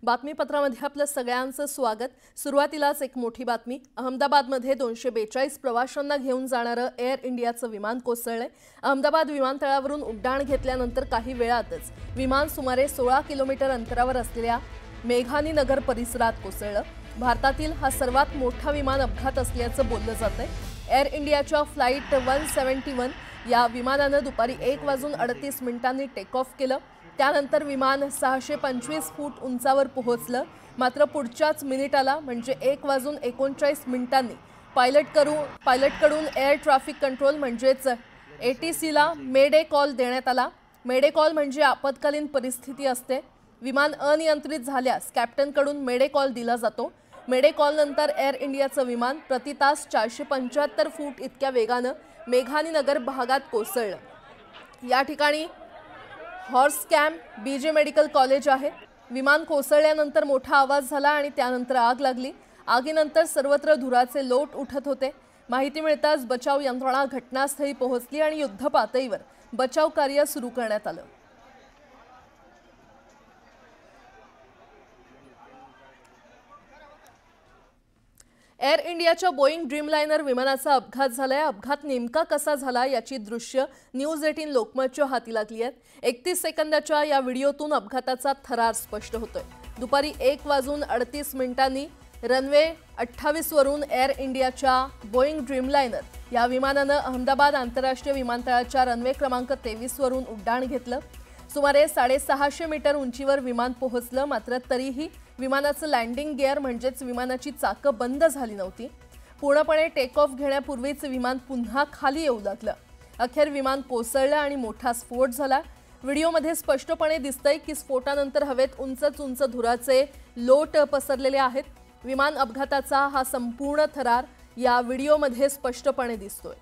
बातमीपत्रामध्ये आपलं सगळ्यांचं स्वागत। सुरुवातीलाच एक मोठी बातमी। अहमदाबादमध्ये 242 प्रवाशांना घेऊन जाणारं एअर इंडियाचं विमान कोसळलंय। अहमदाबाद विमानतळावरून उड्डाण घेतल्यानंतर काही वेळातच विमान सुमारे 16 किलोमीटर अंतरावर असलेल्या मेघानी नगर परिसरात कोसळलं। भारतातील हा सर्वात मोठा विमान अपघात असल्याचं बोललं जातंय। एअर इंडियाच्या फ्लाइट 171 या विमानानं दुपारी 1:38 टेक ऑफ केलं। त्यानंतर विमान 625 फूट उंचावर पोहोचलं। मात्र पुढच्याच मिनिटाला म्हणजे 1:39 पायलटकडून एअर ट्रॅफिक कंट्रोल म्हणजेच ATCला मेडे कॉल देण्यात आला। मेडे कॉल म्हणजे आपत्कालीन परिस्थिती असते। विमान अनियंत्रित झाल्यास कॅप्टनकडून मेडे कॉल दिला जातो। मेडे कॉल नंतर एअर इंडियाचं विमान प्रति तास 475 फूट इतक्या वेगानं मेघानी नगर भागात कोसळलं। या ठिकाणी horse camp BJ medical college आहे। विमान कोसळल्यानंतर मोठा आवाज झाला आणि त्यानंतर आग लागली। आगीनंतर सर्वत्र धुराचे लोट उठत होते। माहिती मिळताच बचाव यंत्रणा घटनास्थळी पोहोचली आणि युद्धपातळीवर बचाव कार्य सुरू करण्यात आलं। एअर इंडियाच्या बोईंग ड्रीमलाइनर विमानाचा अपघात झालाय। अपघात नेमका कसा झाला याची दृश्य न्यूज 18 लोकमतच्या हाती लागली आहेत। 31 सेकंदाच्या या व्हिडिओतून अपघाताचा थरार स्पष्ट होतोय। दुपारी 1:38 रनवे 28 वरून एअर इंडियाच्या बोईंग ड्रीमलाइनर या विमानानं अहमदाबाद आंतरराष्ट्रीय विमानतळाच्या रनवे क्रमांक 23 वरून उड्डाण घेतलं। सुमारे 650 मीटर उंचीवर विमान पोहोचलं। मात्र तरीही विमानाचं लँडिंग गिअर म्हणजेच विमानाची चाकं बंद झाली नव्हती। पूर्णपणे टेक ऑफ घेण्यापूर्वीच विमान पुन्हा खाली येऊ लागलं। अखेर विमान कोसळलं आणि मोठा स्फोट झाला। व्हिडिओमध्ये स्पष्टपणे दिसतंय की स्फोटानंतर हवेत उंच धुराचे लोट पसरलेले आहेत। विमान अपघाताचा हा संपूर्ण थरार या व्हिडिओमध्ये स्पष्टपणे दिसतोय।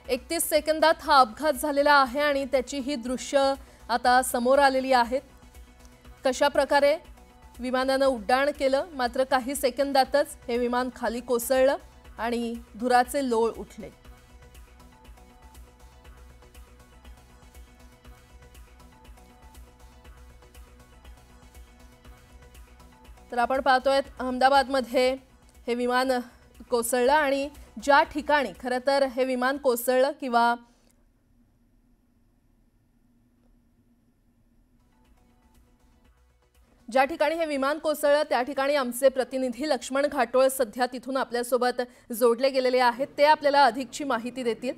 31 सेकंदात हा अपघात झालेला आहे आणि त्याची ही दृश्य आता समोर आलेली आहेत। कशा प्रकारे विमानानं उड्डाण केलं, मात्र काही सेकंदातच हे विमान खाली कोसळलं आणि धुराचे लोळ उठले। तर आपण पाहतोय अहमदाबादमध्ये हे विमान कोसळलं आणि ज्या ठिकाणी खरं तर हे विमान कोसळलं किंवा ज्या ठिकाणी हे विमान कोसळलं त्या ठिकाणी आमचे प्रतिनिधी लक्ष्मण घाटोळ सध्या तिथून आपल्यासोबत जोडले गेलेले आहेत। ते आपल्याला अधिकची माहिती देतील।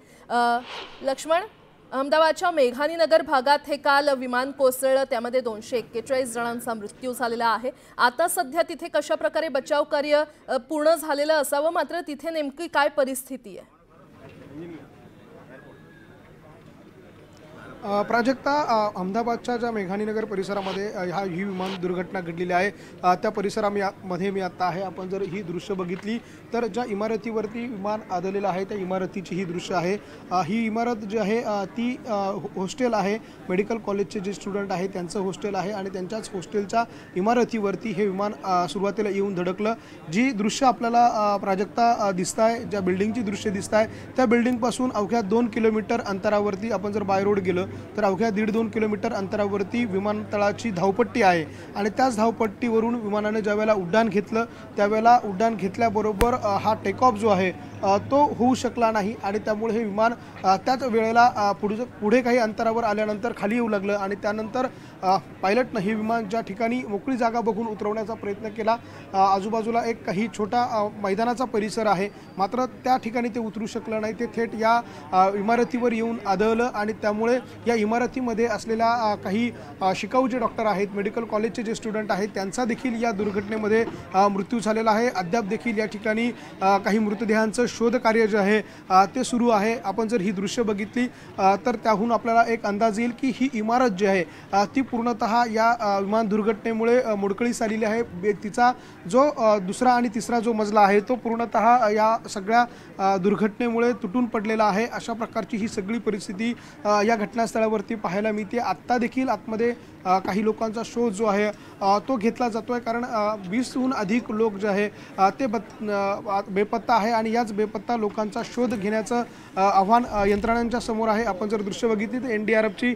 लक्ष्मण, अहमदाबादच्या मेघानी नगर भागात हे काल विमान कोसळलं, त्यामध्ये 241 जणांचा मृत्यू झालेला आहे। आता सध्या तिथे कशा प्रकारे बचाव कार्य पूर्ण झालेलं असावं, मात्र तिथे नेमकी काय परिस्थिती आहे? प्राजक्ता, अहमदाबादच्या ज्या मेघानी नगर परिसरामध्ये ही विमान दुर्घटना घडलेली आहे त्या परिसरामध्ये मी आता आहे। आपण जर ही दृश्य बघितली तर ज्या इमारतीवरती विमान आदळलेलं आहे त्या इमारतीची ही दृश्य आहे। ही इमारत जी आहे ती हॉस्टेल आहे। मेडिकल कॉलेजचे जे स्टुडंट आहेत त्यांचं हॉस्टेल आहे आणि त्यांच्याच हॉस्टेलच्या इमारतीवरती हे विमान सुरुवातीला येऊन धडकलं। जी दृश्य आपल्याला प्राजक्ता दिसत आहे, ज्या बिल्डिंगची दृश्य दिसत आहे त्या बिल्डिंगपासून अवघ्या 2 किलोमीटर अंतरावरती आपण जर बाय रोड गेलो तर अवघ्या 1.5-2 किलोमीटर अंतरावरती विमानतळाची धावपट्टी आहे आणि त्याच धावपट्टीवरून विमानाने ज्यावेळेला उड्डाण घेतलं त्यावेळेला उड्डाण घेतल्याबरोबर हा टेक ऑफ जो आहे तो होऊ शकला नाही आणि त्यामुळे हे विमान त्याच वेळेला पुढे काही अंतरावर आल्यानंतर खाली येऊ लागलं आणि त्यानंतर पायलटनं हे विमान ज्या ठिकाणी मोकळी जागा बघून उतरवण्याचा प्रयत्न केला। आजूबाजूला एक काही छोटा मैदानाचा परिसर आहे, मात्र त्या ठिकाणी ते उतरू शकलं नाही। ते थेट या इमारतीवर येऊन आदळलं आणि त्यामुळे या इमारतीमध्ये असलेल्या काही शिकाऊ जे डॉक्टर आहेत, मेडिकल कॉलेजचे जे स्टुडंट आहेत त्यांचा देखील या दुर्घटनेमध्ये मृत्यू झालेला आहे। अद्याप देखील या ठिकाणी काही मृतदेहांचं शोध कार्य जे आहे ते सुरू आहे। आपण जर ही दृश्य बघितली तर त्याहून आपल्याला एक अंदाज येईल की ही इमारत जी आहे ती पूर्णतः या विमान दुर्घटनेमुळे मोडकळीस आलेली आहे। तिचा जो दुसरा आणि तिसरा जो मजला आहे तो पूर्णतः या सगळ्या दुर्घटनेमुळे तुटून पडलेला आहे। अशा प्रकारची ही सगळी परिस्थिती या घटनास्थळावरती पाहायला मिळते। आत्ता देखील आतमध्ये काही लोकांचा शोध जो आहे तो घेतला जातो आहे, कारण 20हून अधिक लोक जे आहे ते बेपत्ता आहे आणि याच बेपत्ता लोकांचा शोध घेण्याचं आव्हान यंत्रणांच्या समोर आहे। आपण जर दृश्य बघितली तर NDRFची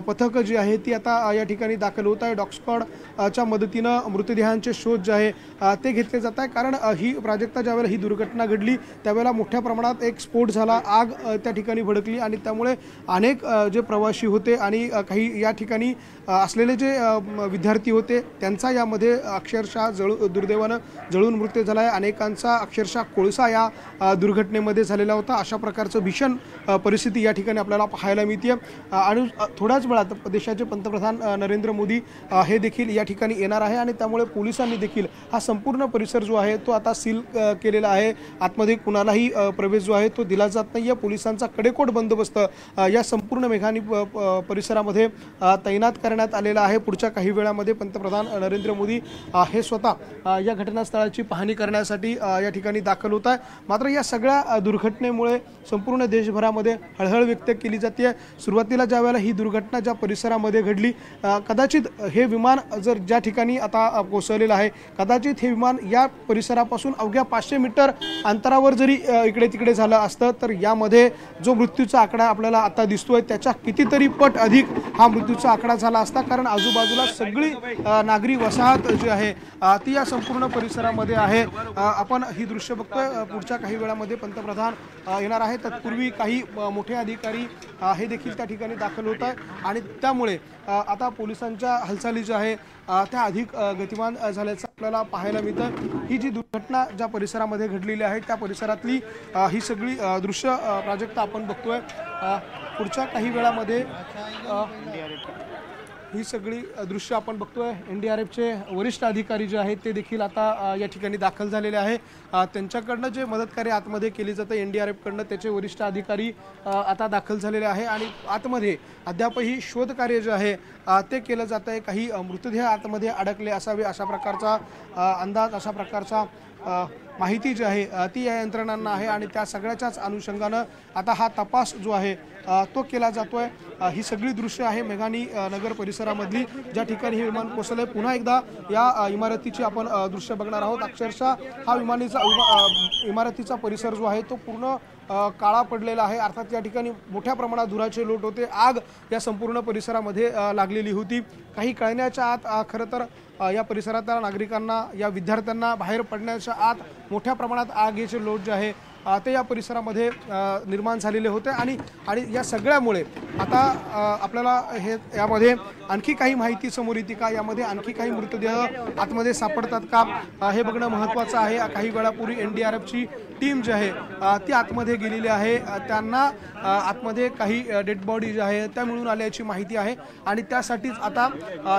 पथकं जी आहे ती आता या ठिकाणी दाखल होत आहे। डॉग स्क्वॉडच्या मदतीनं मृतदेहांचे शोध जे आहे ते घेतले जात आहे, कारण ही प्राजक्ता ज्यावेळेला ही दुर्घटना घडली त्यावेळेला मोठ्या प्रमाणात एक स्फोट झाला, आग त्या ठिकाणी भडकली आणि त्यामुळे अनेक जे प्रवासी होते आणि काही या ठिकाणी असलेले जे विद्यार्थी होते त्यांचा यामध्ये अक्षरशः दुर्दैवानं जळून मृत्यू झाला आहे। अनेकांचा अक्षरशः कोळसा या दुर्घटनेमध्ये झालेला होता। अशा प्रकारचं भीषण परिस्थिती या ठिकाणी आपल्याला पाहायला मिळते आणि थोड्याच वेळात देशाचे पंतप्रधान नरेंद्र मोदी हे देखील या ठिकाणी येणार आहे आणि त्यामुळे पोलिसांनी देखील हा संपूर्ण परिसर जो आहे तो आता सील केलेला आहे। आतमध्ये कुणालाही प्रवेश जो आहे तो दिला जात नाही आहे। पोलिसांचा कडेकोट बंदोबस्त या संपूर्ण मेघानी परिसरामध्ये तैनात करण्यात आलेला आहे। पुढच्या काही वेळामध्ये पंतप्रधान नरेंद्र मोदी हे स्वतः या घटनास्थळाची पाहणी करण्यासाठी या ठिकाणी दाखल होत आहे। मात्र या सगळ्या दुर्घटनेमुळे संपूर्ण देशभरामध्ये हळहळ व्यक्त केली जाते। सुरुवातीला ज्यावेळेला ही दुर्घटना ज्या परिसरामध्ये घडली, कदाचित हे विमान जर ज्या ठिकाणी आता कोसळलेलं आहे, कदाचित हे विमान या परिसरापासून अवघ्या 500 मीटर अंतरावर जरी इकडे तिकडे झालं असतं तर यामध्ये जो मृत्यूचा आकडा आपल्याला आता दिसतोय त्याच्या कितीतरी पट अधिक हा मृत्यूचा आकडा झाला असता, कारण आजूबाजूला सगळी नागरी वसाहत जी आहे ती या संपूर्ण परिसरामध्ये आहे। आपण ही दृश्य बघतोय। पुढच्या काही वेळामध्ये पंतप्रधान येणार आहे, तत्पूर्वी काही मोठे अधिकारी हे देखील त्या ठिकाणी दाखल होत आहे आणि त्यामुळे आता पोलिसांच्या हालचाली ज्या आहे त्या अधिक गतिमान झाल्याचं आपल्याला पाहायला मिळतं। ही जी दुर्घटना ज्या परिसरामध्ये घडलेली आहे त्या परिसरातली ही सगळी दृश्य प्राजक्ता आपण बघतोय। पुढच्या काही वेळामध्ये ही सगळी दृश्य आपण बघतोय। NDRFचे वरिष्ठ अधिकारी जे आहेत ते देखील आता या ठिकाणी दाखल झालेले आहे। त्यांच्याकडनं जे मदतकार्य आतमध्ये केली जातं NDRFकडनं त्याचे वरिष्ठ अधिकारी आता दाखल झालेले आहे आणि आतमध्ये अद्यापही शोध कार्य जे आहे ते केलं जात आहे। काही मृतदेह आतमध्ये अडकले असावे अशा प्रकारचा अंदाज, अशा प्रकारचा माहिती जी आहे ती या यंत्रणांना आहे आणि त्या सगळ्याच्याच अनुषंगानं आता हा तपास जो आहे तो केला जातोय। ही सगळी दृश्य आहे मेघानी नगर परिसरामधली ज्या ठिकाणी हे विमान कोसळले। पुन्हा एकदा या इमारतीची आपण दृश्य बघणार आहोत। अक्षरशः हा इमारतीचा परिसर जो आहे तो पूर्ण काळा पडलेला आहे, अर्थात या ठिकाणी मोठ्या प्रमाणात धुराचे लोट होते। आग या संपूर्ण परिसरामध्ये लागलेली होती। काही कळण्याच्या आत खरं तर या परिसरातल्या नागरिकांना, या विद्यार्थ्यांना बाहेर पडण्याच्या आत मोठ्या प्रमाणात आगीचे लोट जे आहे ते या परिसरामध्ये निर्माण झालेले होते आणि या सगळ्यामुळे आता आपल्याला हे यामध्ये आणखी काही माहिती समोर येते का, यामध्ये आणखी काही मृतदेह आतमध्ये सापडतात का हे बघणं महत्त्वाचं आहे। काही वेळापूर्वी NDRFची टीम जी आहे ती आतमध्ये गेलेली आहे। त्यांना आतमध्ये काही डेड बॉडी जे आहे त्या मिळून आल्याची माहिती आहे आणि त्यासाठीच आता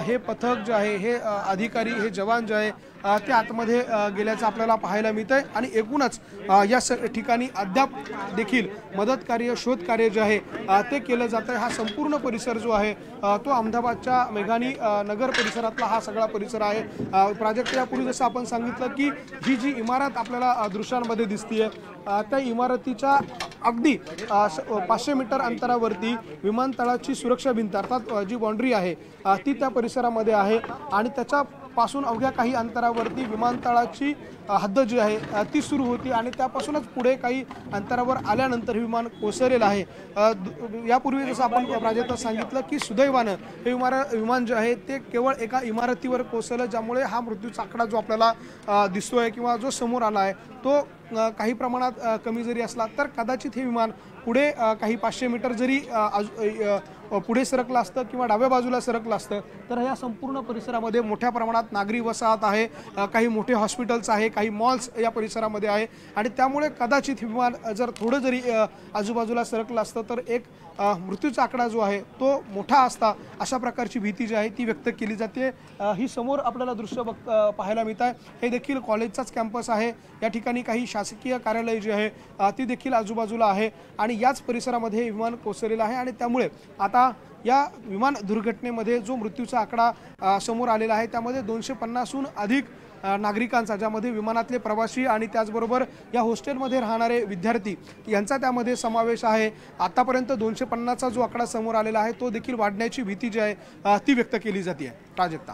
हे पथक जे आहे, हे अधिकारी, हे जवान जे आहे ते आतमध्ये गेल्याचं आपल्याला पाहायला मिळतंय आणि एकूणच या ठिकाणी अद्याप देखील मदत कार्य, शोध कार्य जे आहे ते केलं जातं। हा संपूर्ण परिसर जो आहे तो अहमदाबादच्या मेघानी नगर परिसरातला हा सगळा परिसर आहे। प्राजक्त यापूर्वी जसं आपण सांगितलं की ही जी इमारत आपल्याला दृश्यांमध्ये दिसतीये त्या इमारतीच्या अगदी 500 मीटर अंतरावरती विमानतळाची सुरक्षा भिंत अर्थात जी बाउंड्री आहे ती त्या परिसरामध्ये आहे आणि त्याच्या पासून अवघ्या काही अंतरावरती विमानतळाची हद्द जी आहे ती सुरू होती आणि त्यापासूनच पुढे काही अंतरावर आल्यानंतर हे विमान कोसळलेलं आहे। यापूर्वी जसं आपण प्राजक्ता सांगितलं की सुदैवानं हे विमान जे आहे ते केवळ एका इमारतीवर कोसळलं, ज्यामुळे हा मृत्यूचा आकडा जो आपल्याला दिसतोय किंवा जो समोर आला आहे तो काही प्रमाणात कमी जरी असला तर कदाचित हे विमान पुढे काही 500 मीटर जरी पुढे सरकलं असतं किंवा डाव्या बाजूला सरकलं असतं तर या संपूर्ण परिसरामध्ये मोठ्या प्रमाणात नागरी वसाहत आहे, काही मोठे हॉस्पिटल्स आहे, काही मॉल्स या परिसरामध्ये आहे आणि त्यामुळे कदाचित विमान जर थोडं जरी आजूबाजूला सरकलं असतं तर एक मृत्यूचा आकडा जो आहे तो मोठा असता अशा प्रकारची भीती जी आहे ती व्यक्त केली जाते। ही समोर आपल्याला दृश्य पाहायला मिळत आहे, हे देखील कॉलेजचाच कॅम्पस आहे। या ठिकाणी काही शासकीय कार्यालय जे आहे ती देखील आजूबाजूला आहे आणि याच परिसरामध्ये विमान कोसळलेलं आहे आणि त्यामुळे आता या विमान दुर्घटनेमध्ये जो मृत्यूचा आकडा समोर आलेला आहे त्यामध्ये 250हून अधिक नागरिकांचा, ज्यामध्ये विमानातले प्रवासी आणि त्याचबरोबर या हॉस्टेलमध्ये राहणारे विद्यार्थी यांचा त्यामध्ये समावेश आहे। आतापर्यंत 250चा जो आकडा समोर आलेला आहे तो देखील वाढण्याची भीती जी आहे ती व्यक्त केली जाते आहे। प्राजक्ता,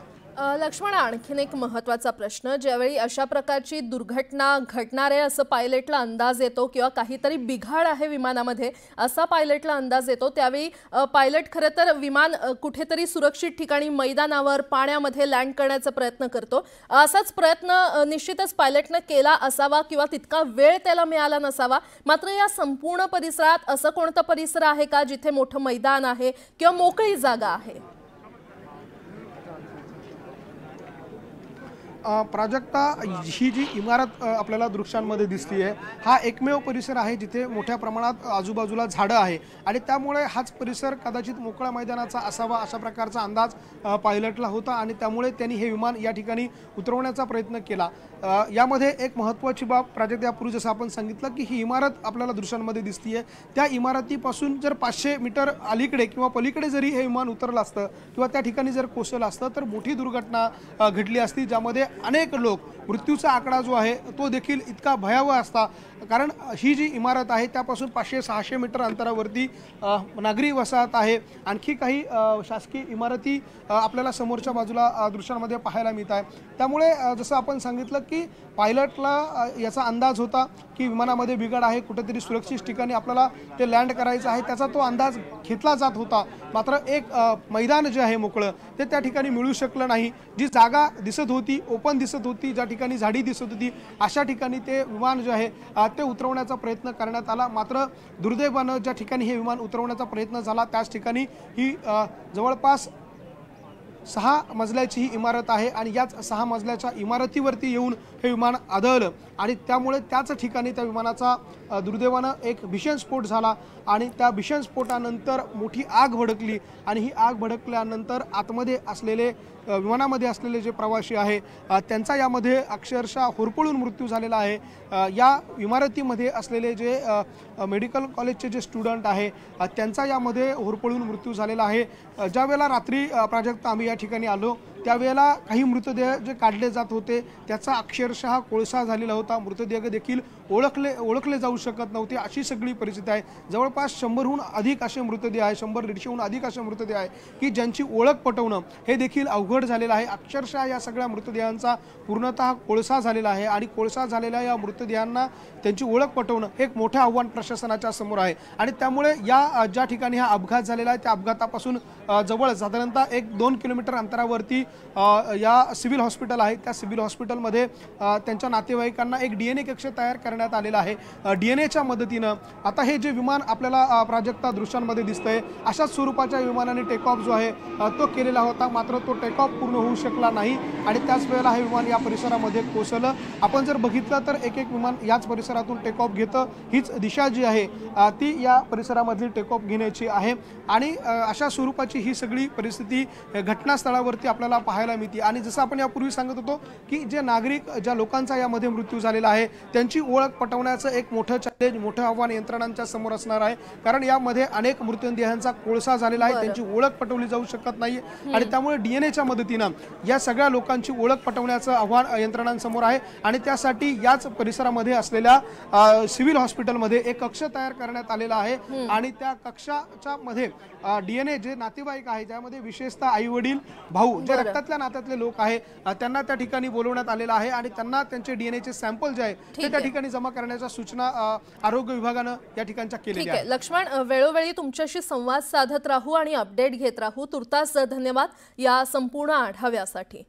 लक्ष्मण, आणखीन एक महत्त्वाचा प्रश्न, ज्यावेळी अशा प्रकारची दुर्घटना घडणार आहे असं पायलटला अंदाज येतो किंवा काहीतरी बिघाड आहे विमानामध्ये असा पायलटला अंदाज येतो, त्यावेळी पायलट खरं तर विमान कुठेतरी सुरक्षित ठिकाणी मैदानावर पाण्यामध्ये लँड करण्याचा प्रयत्न करतो। असाच प्रयत्न निश्चितच पायलटने केला असावा किंवा तितका वेळ त्याला मिळाला नसावा। मात्र या संपूर्ण परिसरात असं कोणतं परिसर आहे का जिथे मोठं मैदान आहे किंवा मोकळी जागा आहे? प्राजक्ता, ही जी इमारत आपल्याला दृश्यांमध्ये दिसती आहे हा एकमेव परिसर आहे जिथे मोठ्या प्रमाणात आजूबाजूला झाडं आहे आणि त्यामुळे हाच परिसर कदाचित मोकळ्या मैदानाचा असावा अशा प्रकारचा अंदाज पायलटला होता आणि त्यामुळे त्यांनी हे विमान या ठिकाणी उतरवण्याचा प्रयत्न केला। यामध्ये एक महत्त्वाची बाब प्राजक्ता, यापूर्वी जसं आपण सांगितलं की ही इमारत आपल्याला दृश्यांमध्ये दिसती आहे, त्या इमारतीपासून जर 500 मीटर अलीकडे किंवा पलीकडे जरी हे विमान उतरलं असतं किंवा त्या ठिकाणी जर कोसळलं असतं तर मोठी दुर्घटना घडली असती, ज्यामध्ये अनेक लोक मृत्यूचा आकडा जो आहे तो देखील इतका भयावह असता। कारण ही जी इमारत आहे त्यापासून 500-600 मीटर अंतरावरती नागरी वसाहत आहे। आणखी काही शासकीय इमारती आपल्याला समोरच्या बाजूला दृश्यांमध्ये पाहायला मिळत आहे। त्यामुळे जसं आपण सांगितलं की पायलटला याचा अंदाज होता की विमानामध्ये बिघाड आहे, कुठेतरी सुरक्षित ठिकाणी आपल्याला ते लँड करायचं आहे, त्याचा तो अंदाज घेतला जात होता। मात्र एक मैदान जे आहे मोकळं ते त्या ठिकाणी मिळू शकलं नाही। जी जागा दिसत होती, ओपन दिसत होती, ज्या ठिकाणी झाडी दिसत होती, अशा ठिकाणी ते विमान जे आहे ते उतरवण्याचा प्रयत्न करण्यात आला। मात्र दुर्दैवानं ज्या ठिकाणी हे विमान उतरवण्याचा प्रयत्न झाला त्याच ठिकाणी ही जवळपास 6 मजल्याची ही इमारत आहे आणि याच 6 मजल्याच्या इमारतीवरती येऊन हे विमान आदळलं आणि त्यामुळे त्याच ठिकाणी त्या विमानाचा दुर्दैवानं एक भीषण स्फोट झाला आणि त्या भीषण स्फोटानंतर मोठी आग भडकली आणि ही आग भडकल्यानंतर आतमध्ये असलेले विमानामध्ये असलेले जे प्रवासी आहे त्यांचा यामध्ये अक्षरशः होरपळून मृत्यू झालेला आहे। या इमारतीमध्ये असलेले जे मेडिकल कॉलेजचे जे स्टुडंट आहे त्यांचा यामध्ये होरपळून मृत्यू झालेला आहे। ज्यावेळेला रात्री प्राजक्ता आम्ही या ठिकाणी आलो त्यावेळेला काही मृतदेह जे काढले जात होते त्याचा अक्षरशः कोळसा झालेला होता, मृतदेह देखील ओळखले जाऊ शकत नव्हते, अशी सगळी परिस्थिती आहे। जवळपास 100हून अधिक असे मृतदेह आहे, 100-150हून अधिक असे मृतदेह आहे की ज्यांची ओळख पटवणं हे देखील अवघड झालेलं आहे। अक्षरशः या सगळ्या मृतदेहांचा पूर्णतः कोळसा झालेला आहे आणि कोळसा झालेल्या या मृतदेहांना त्यांची ओळख पटवणं हे एक मोठं आव्हान प्रशासनाच्या समोर आहे आणि त्यामुळे या ज्या ठिकाणी हा अपघात झालेला आहे त्या अपघातापासून जवळ साधारणतः 1-2 किलोमीटर अंतरावरती या सिव्हिल हॉस्पिटल आहे। त्या सिव्हिल हॉस्पिटलमध्ये त्यांच्या नातेवाईकांना एक DNA कक्ष तयार करण्यात आलेला आहे। DNAच्या मदतीनं आता हे जे विमान आपल्याला प्राजक्ता दृश्यांमध्ये दिसतंय अशाच स्वरूपाच्या विमानाने टेक ऑफ जो आहे तो केलेला होता, मात्र तो टेक ऑफ पूर्ण होऊ शकला नाही आणि त्याच वेळेला हे विमान या परिसरामध्ये कोसळलं। आपण जर बघितलं तर एक विमान याच परिसरातून टेक ऑफ घेतं, हीच दिशा जी आहे ती या परिसरामधली टेक ऑफ घेण्याची आहे आणि अशा स्वरूपाची ही सगळी परिस्थिती घटनास्थळावरती आपल्याला पाहायला मिळते। आणि जसं आपण यापूर्वी सांगत होतो की जे नागरिक ज्या लोकांचा यामध्ये मृत्यू झालेला आहे त्यांची ओळख पटवण्याचं एक मोठं चॅलेंज, मोठं आव्हान यंत्रणांच्या समोर असणार आहे, कारण यामध्ये अनेक मृतदेहांचा कोळसा झालेला आहे, त्यांची ओळख पटवली जाऊ शकत नाही आणि त्यामुळे DNAच्या मदतीनं या सगळ्या लोकांची ओळख पटवण्याचं आव्हान यंत्रणांसमोर आहे आणि त्यासाठी याच परिसरामध्ये असलेल्या सिव्हिल हॉस्पिटलमध्ये एक कक्ष तयार करण्यात आलेला आहे आणि त्या कक्षाच्या मध्ये DNA जे नातेवाईक आहे ज्यामध्ये विशेषतः आई वडील भाऊ जे रक्तातल्या नात्यातले लोक आहे त्यांना त्या ठिकाणी बोलवण्यात आलेलं आहे आणि त्यांना त्यांचे DNAचे सॅम्पल जे आहे ते त्या ठिकाणी जमा करण्याच्या सूचना आरोग्य विभागानं या ठिकाणच्या केलेल्या आहेत। लक्ष्मण, वेळोवेळी तुमच्याशी संवाद साधत राहू आणि अपडेट घेत राहू। तुर्तास धन्यवाद या संपूर्ण आढाव्यासाठी।